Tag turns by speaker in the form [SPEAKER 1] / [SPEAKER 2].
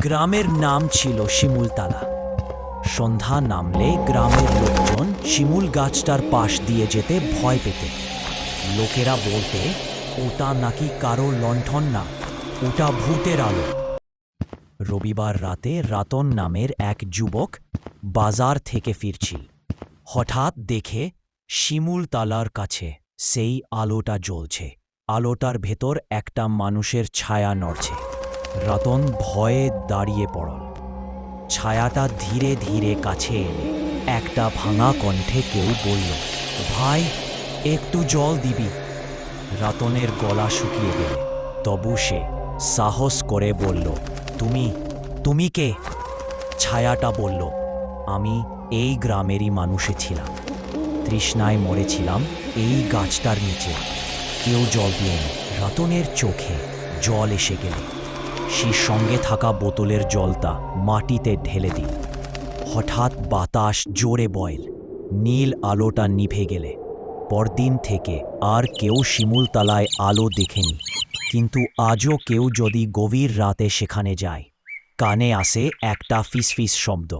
[SPEAKER 1] গ্রামের নাম ছিল শিমুলতলা। সন্ধ্যা নামলে গ্রামের লোকজন শিমুল গাছটার পাশ দিয়ে যেতে ভয় পেতে। লোকেরা বলতে, ওটা নাকি কারো লণ্ঠন না, ওটা ভূতের আলো। রবিবার রাতে রাতন নামের এক যুবক বাজার থেকে ফিরছিল। হঠাৎ দেখে শিমুলতলার কাছে সেই আলোটা জ্বলছে। আলোটার ভেতর একটা মানুষের ছায়া নড়ছে। রতন ভয়ে দাঁড়িয়ে পড়ল। ছায়াটা ধীরে ধীরে কাছে এলে একটা ভাঙা কণ্ঠে কেউ বলল, ভাই, একটু জল দিবি। রতনের গলা শুকিয়ে গেল, তবু সে সাহস করে বলল, তুমি তুমি কে? ছায়াটা বলল, আমি এই গ্রামেরই মানুষে ছিলাম। তৃষ্ণায় মরেছিলাম এই গাছটার নিচে। কেউ জল দিয়েনি। রতনের চোখে জল এসে গেলে সে সঙ্গে থাকা বোতলের জলটা মাটিতে ঢেলে দিল। হঠাৎ বাতাস জোরে বইল, নীল আলোটা নিভে গেলে। পরদিন থেকে আর কেউ শিমুলতলায় আলো দেখেনি। কিন্তু আজও কেউ যদি গভীর রাতে সেখানে যায়, কানে আসে একটা ফিসফিস শব্দ।